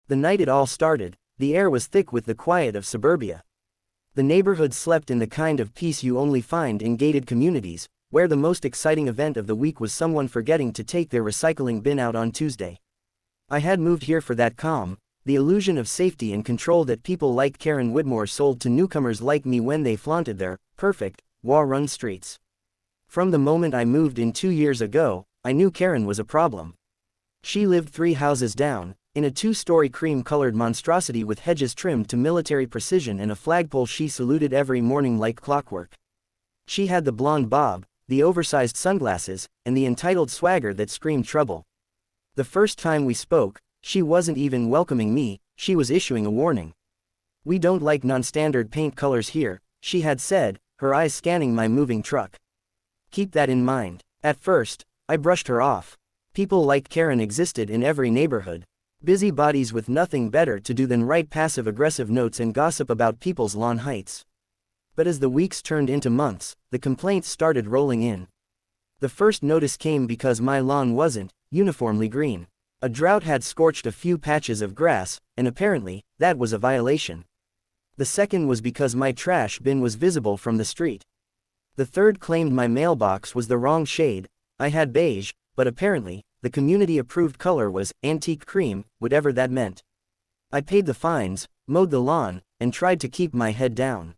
The night it all started, the air was thick with the quiet of suburbia. The neighborhood slept in the kind of peace you only find in gated communities, where the most exciting event of the week was someone forgetting to take their recycling bin out on Tuesday. I had moved here for that calm, the illusion of safety and control that people like Karen Whitmore sold to newcomers like me when they flaunted their perfect, war-run streets. From the moment I moved in 2 years ago, I knew Karen was a problem. She lived 3 houses down, in a 2-story cream-colored monstrosity with hedges trimmed to military precision and a flagpole she saluted every morning like clockwork. She had the blonde bob, the oversized sunglasses, and the entitled swagger that screamed trouble. The first time we spoke, she wasn't even welcoming me, she was issuing a warning. "We don't like non-standard paint colors here," she had said, her eyes scanning my moving truck. "Keep that in mind." At first, I brushed her off. People like Karen existed in every neighborhood. Busybodies with nothing better to do than write passive-aggressive notes and gossip about people's lawn heights. But as the weeks turned into months, the complaints started rolling in. The first notice came because my lawn wasn't uniformly green. A drought had scorched a few patches of grass, and apparently, that was a violation. The second was because my trash bin was visible from the street. The third claimed my mailbox was the wrong shade. I had beige, but apparently, the community-approved color was antique cream, whatever that meant. I paid the fines, mowed the lawn, and tried to keep my head down.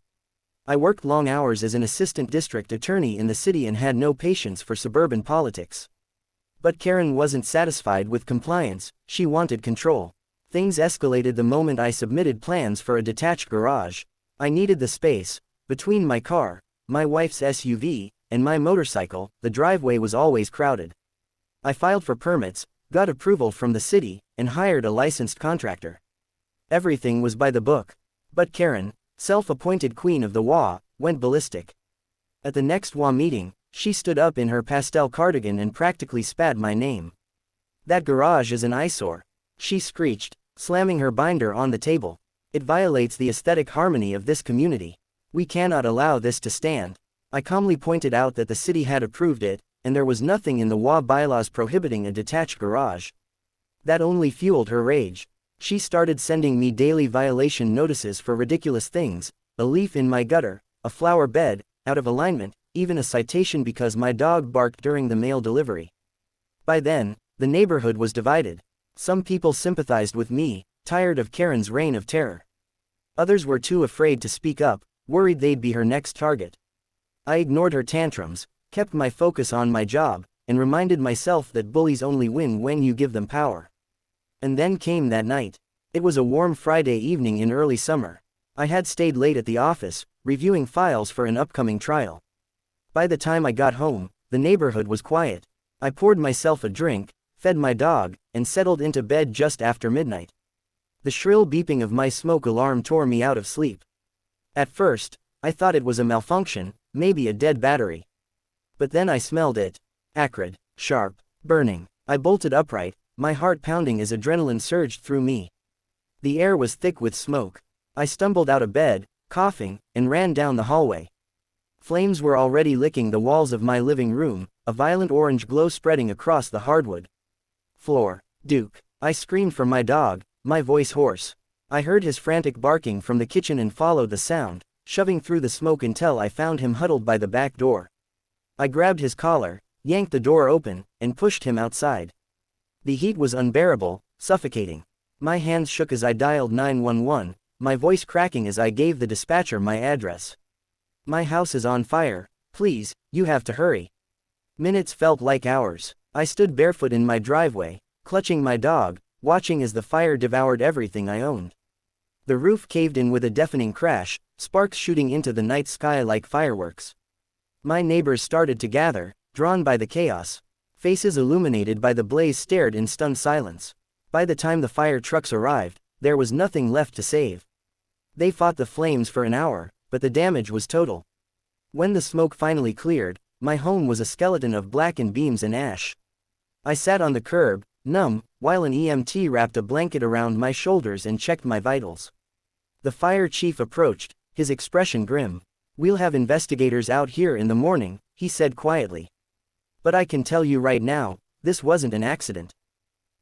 I worked long hours as an assistant district attorney in the city and had no patience for suburban politics. But Karen wasn't satisfied with compliance, she wanted control. Things escalated the moment I submitted plans for a detached garage. I needed the space. Between my car, my wife's SUV, and my motorcycle, the driveway was always crowded. I filed for permits, got approval from the city, and hired a licensed contractor. Everything was by the book. But Karen, self-appointed queen of the WA, went ballistic. At the next WA meeting, she stood up in her pastel cardigan and practically spat my name. "That garage is an eyesore," she screeched, slamming her binder on the table. "It violates the aesthetic harmony of this community. We cannot allow this to stand." I calmly pointed out that the city had approved it, and there was nothing in the WA bylaws prohibiting a detached garage. That only fueled her rage. She started sending me daily violation notices for ridiculous things: a leaf in my gutter, a flower bed out of alignment, even a citation because my dog barked during the mail delivery. By then, the neighborhood was divided. Some people sympathized with me, tired of Karen's reign of terror. Others were too afraid to speak up, worried they'd be her next target. I ignored her tantrums, kept my focus on my job, and reminded myself that bullies only win when you give them power. And then came that night. It was a warm Friday evening in early summer. I had stayed late at the office, reviewing files for an upcoming trial. By the time I got home, the neighborhood was quiet. I poured myself a drink, fed my dog, and settled into bed just after midnight. The shrill beeping of my smoke alarm tore me out of sleep. At first, I thought it was a malfunction, maybe a dead battery. But then I smelled it. Acrid, sharp, burning. I bolted upright, my heart pounding as adrenaline surged through me. The air was thick with smoke. I stumbled out of bed, coughing, and ran down the hallway. Flames were already licking the walls of my living room, a violent orange glow spreading across the hardwood floor. "Duke!" I screamed for my dog, my voice hoarse. I heard his frantic barking from the kitchen and followed the sound, shoving through the smoke until I found him huddled by the back door. I grabbed his collar, yanked the door open, and pushed him outside. The heat was unbearable, suffocating. My hands shook as I dialed 911, my voice cracking as I gave the dispatcher my address. "My house is on fire, please, you have to hurry." Minutes felt like hours. I stood barefoot in my driveway, clutching my dog, watching as the fire devoured everything I owned. The roof caved in with a deafening crash, sparks shooting into the night sky like fireworks. My neighbors started to gather, drawn by the chaos. Faces illuminated by the blaze stared in stunned silence. By the time the fire trucks arrived, there was nothing left to save. They fought the flames for an hour, but the damage was total. When the smoke finally cleared, my home was a skeleton of blackened beams and ash. I sat on the curb, numb, while an EMT wrapped a blanket around my shoulders and checked my vitals. The fire chief approached, his expression grim. "We'll have investigators out here in the morning," he said quietly. "But I can tell you right now, this wasn't an accident."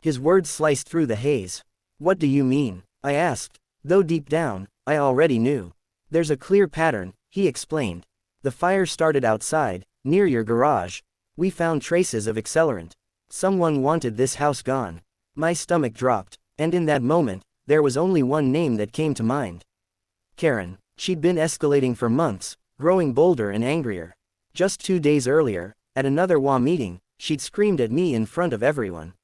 His words sliced through the haze. What do you mean? I asked, though deep down, I already knew. There's a clear pattern, he explained. The fire started outside, near your garage. We found traces of accelerant. Someone wanted this house gone. My stomach dropped, and in that moment, there was only one name that came to mind. Karen. She'd been escalating for months, growing bolder and angrier. Just 2 days earlier, at another WA meeting, she'd screamed at me in front of everyone.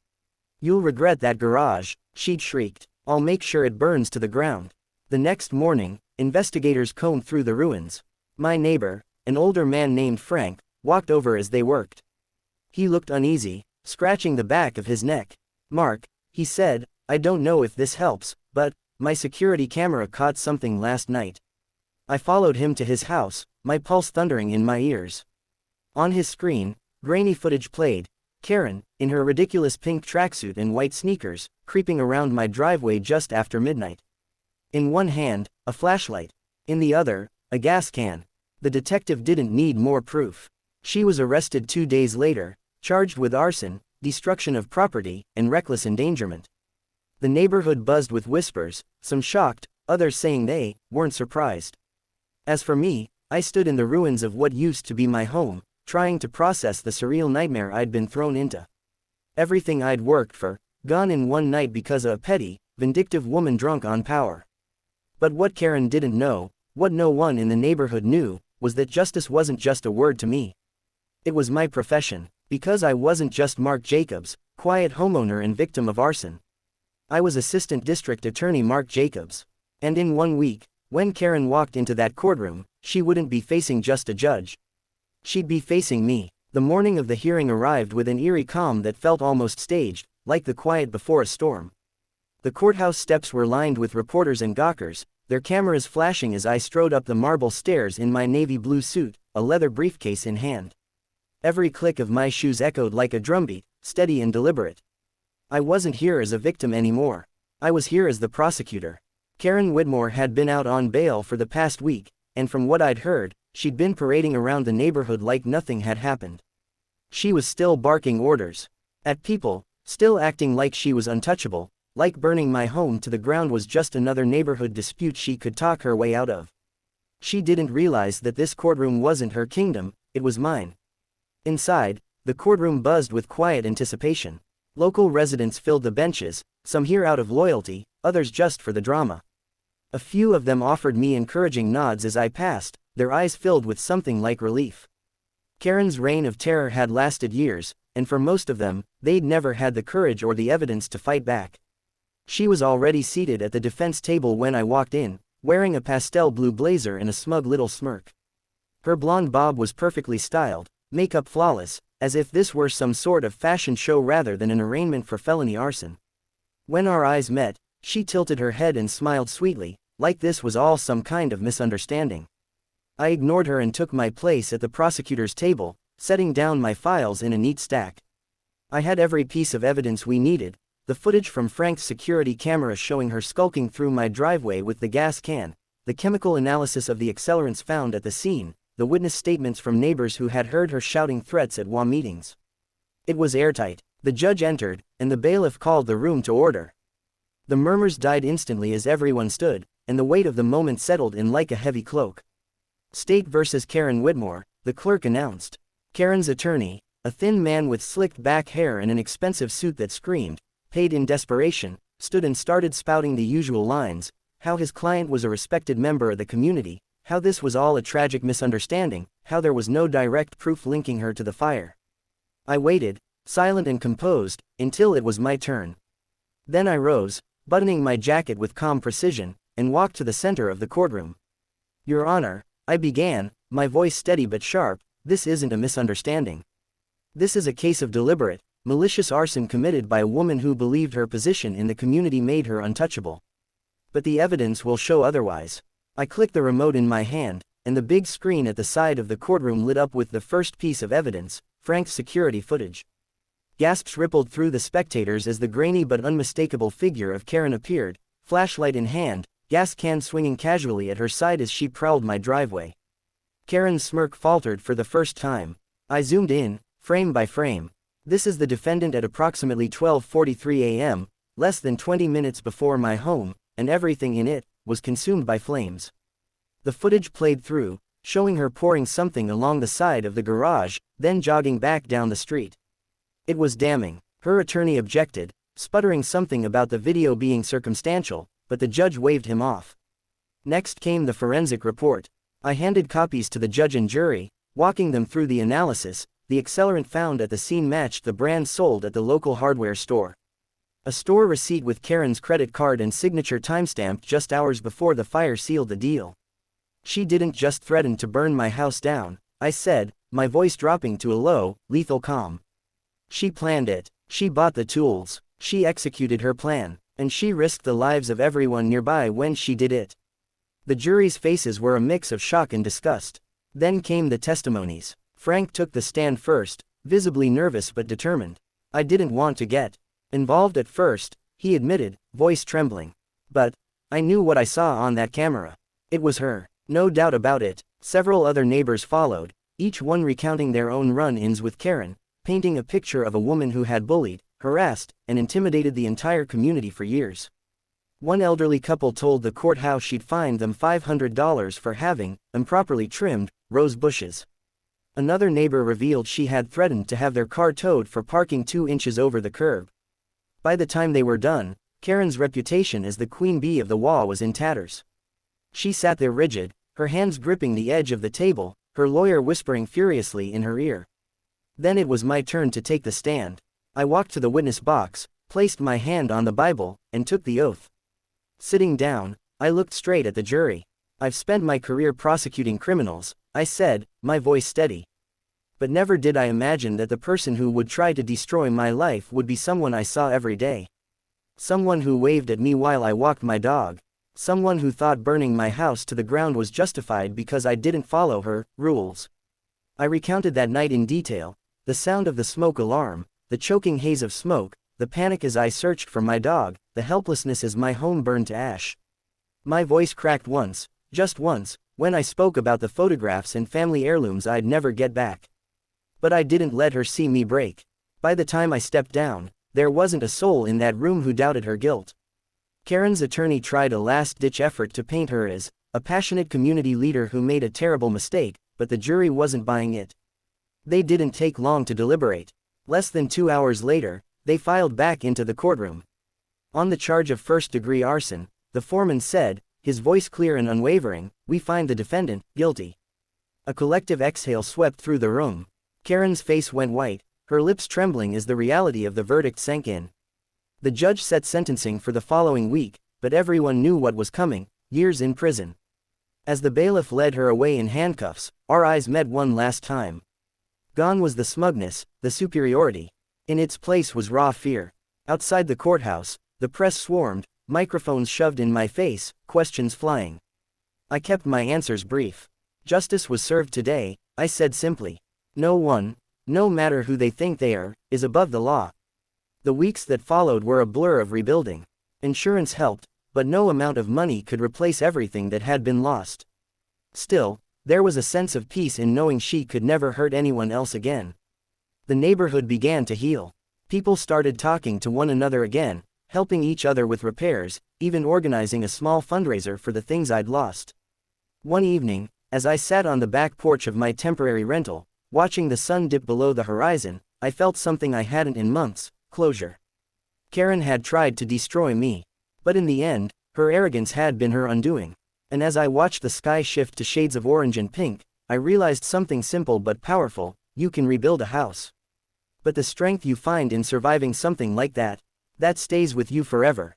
You'll regret that garage, she'd shrieked. I'll make sure it burns to the ground. The next morning, investigators combed through the ruins. My neighbor, an older man named Frank, walked over as they worked. He looked uneasy, scratching the back of his neck. Mark, he said, I don't know if this helps, but my security camera caught something last night. I followed him to his house, my pulse thundering in my ears. On his screen, grainy footage played. Karen, in her ridiculous pink tracksuit and white sneakers, creeping around my driveway just after midnight. In one hand, a flashlight. In the other, a gas can. The detective didn't need more proof. She was arrested 2 days later, charged with arson, destruction of property, and reckless endangerment. The neighborhood buzzed with whispers, some shocked, others saying they weren't surprised. As for me, I stood in the ruins of what used to be my home, trying to process the surreal nightmare I'd been thrown into. Everything I'd worked for, gone in one night because of a petty, vindictive woman drunk on power. But what Karen didn't know, what no one in the neighborhood knew, was that justice wasn't just a word to me. It was my profession, because I wasn't just Mark Jacobs, quiet homeowner and victim of arson. I was Assistant District Attorney Mark Jacobs. And in 1 week, when Karen walked into that courtroom, she wouldn't be facing just a judge. She'd be facing me. The morning of the hearing arrived with an eerie calm that felt almost staged, like the quiet before a storm. The courthouse steps were lined with reporters and gawkers, their cameras flashing as I strode up the marble stairs in my navy blue suit, a leather briefcase in hand. Every click of my shoes echoed like a drumbeat, steady and deliberate. I wasn't here as a victim anymore. I was here as the prosecutor. Karen Whitmore had been out on bail for the past week, and from what I'd heard, she'd been parading around the neighborhood like nothing had happened. She was still barking orders at people, still acting like she was untouchable, like burning my home to the ground was just another neighborhood dispute she could talk her way out of. She didn't realize that this courtroom wasn't her kingdom, it was mine. Inside, the courtroom buzzed with quiet anticipation. Local residents filled the benches, some here out of loyalty, others just for the drama. A few of them offered me encouraging nods as I passed, their eyes filled with something like relief. Karen's reign of terror had lasted years, and for most of them, they'd never had the courage or the evidence to fight back. She was already seated at the defense table when I walked in, wearing a pastel blue blazer and a smug little smirk. Her blonde bob was perfectly styled, makeup flawless, as if this were some sort of fashion show rather than an arraignment for felony arson. When our eyes met, she tilted her head and smiled sweetly, like this was all some kind of misunderstanding. I ignored her and took my place at the prosecutor's table, setting down my files in a neat stack. I had every piece of evidence we needed, the footage from Frank's security camera showing her skulking through my driveway with the gas can, the chemical analysis of the accelerants found at the scene, the witness statements from neighbors who had heard her shouting threats at WA meetings. It was airtight. The judge entered, and the bailiff called the room to order. The murmurs died instantly as everyone stood, and the weight of the moment settled in like a heavy cloak. State versus Karen Whitmore, the clerk announced. Karen's attorney, a thin man with slicked back hair and an expensive suit that screamed, paid in desperation, stood and started spouting the usual lines, how his client was a respected member of the community, how this was all a tragic misunderstanding, how there was no direct proof linking her to the fire. I waited, silent and composed, until it was my turn. Then I rose, buttoning my jacket with calm precision, and walked to the center of the courtroom. Your Honor, I began, my voice steady but sharp, this isn't a misunderstanding. This is a case of deliberate, malicious arson committed by a woman who believed her position in the community made her untouchable. But the evidence will show otherwise. I clicked the remote in my hand, and the big screen at the side of the courtroom lit up with the first piece of evidence, Frank's security footage. Gasps rippled through the spectators as the grainy but unmistakable figure of Karen appeared, flashlight in hand, gas can swinging casually at her side as she prowled my driveway. Karen's smirk faltered for the first time. I zoomed in, frame by frame. This is the defendant at approximately 12:43 a.m., less than 20 minutes before my home, and everything in it, was consumed by flames. The footage played through, showing her pouring something along the side of the garage, then jogging back down the street. It was damning. Her attorney objected, sputtering something about the video being circumstantial, but the judge waved him off. Next came the forensic report. I handed copies to the judge and jury, walking them through the analysis. The accelerant found at the scene matched the brand sold at the local hardware store. A store receipt with Karen's credit card and signature timestamped just hours before the fire sealed the deal. She didn't just threaten to burn my house down, I said, my voice dropping to a low, lethal calm. She planned it. She bought the tools. She executed her plan. And she risked the lives of everyone nearby when she did it. The jury's faces were a mix of shock and disgust. Then came the testimonies. Frank took the stand first, visibly nervous but determined. I didn't want to get involved at first, he admitted, voice trembling. But I knew what I saw on that camera. It was her. No doubt about it. Several other neighbors followed, each one recounting their own run-ins with Karen, painting a picture of a woman who had bullied, harassed, and intimidated the entire community for years. One elderly couple told the court how she'd fined them $500 for having, improperly trimmed, rose bushes. Another neighbor revealed she had threatened to have their car towed for parking 2 inches over the curb. By the time they were done, Karen's reputation as the queen bee of the wall was in tatters. She sat there rigid, her hands gripping the edge of the table, her lawyer whispering furiously in her ear. Then it was my turn to take the stand. I walked to the witness box, placed my hand on the Bible, and took the oath. Sitting down, I looked straight at the jury. I've spent my career prosecuting criminals, I said, my voice steady. But never did I imagine that the person who would try to destroy my life would be someone I saw every day. Someone who waved at me while I walked my dog. Someone who thought burning my house to the ground was justified because I didn't follow her rules. I recounted that night in detail, the sound of the smoke alarm, the choking haze of smoke, the panic as I searched for my dog, the helplessness as my home burned to ash. My voice cracked once, just once, when I spoke about the photographs and family heirlooms I'd never get back. But I didn't let her see me break. By the time I stepped down, there wasn't a soul in that room who doubted her guilt. Karen's attorney tried a last-ditch effort to paint her as a passionate community leader who made a terrible mistake, but the jury wasn't buying it. They didn't take long to deliberate. Less than 2 hours later, they filed back into the courtroom. On the charge of first-degree arson, the foreman said, his voice clear and unwavering, "We find the defendant guilty." A collective exhale swept through the room. Karen's face went white, her lips trembling as the reality of the verdict sank in. The judge set sentencing for the following week, but everyone knew what was coming: years in prison. As the bailiff led her away in handcuffs, our eyes met one last time. Gone was the smugness, the superiority. In its place was raw fear. Outside the courthouse, the press swarmed, microphones shoved in my face, questions flying. I kept my answers brief. Justice was served today, I said simply. No one, no matter who they think they are, is above the law. The weeks that followed were a blur of rebuilding. Insurance helped, but no amount of money could replace everything that had been lost. Still, there was a sense of peace in knowing she could never hurt anyone else again. The neighborhood began to heal. People started talking to one another again, helping each other with repairs, even organizing a small fundraiser for the things I'd lost. One evening, as I sat on the back porch of my temporary rental, watching the sun dip below the horizon, I felt something I hadn't in months: closure. Karen had tried to destroy me. But in the end, her arrogance had been her undoing. And as I watched the sky shift to shades of orange and pink, I realized something simple but powerful: you can rebuild a house. But the strength you find in surviving something like that stays with you forever.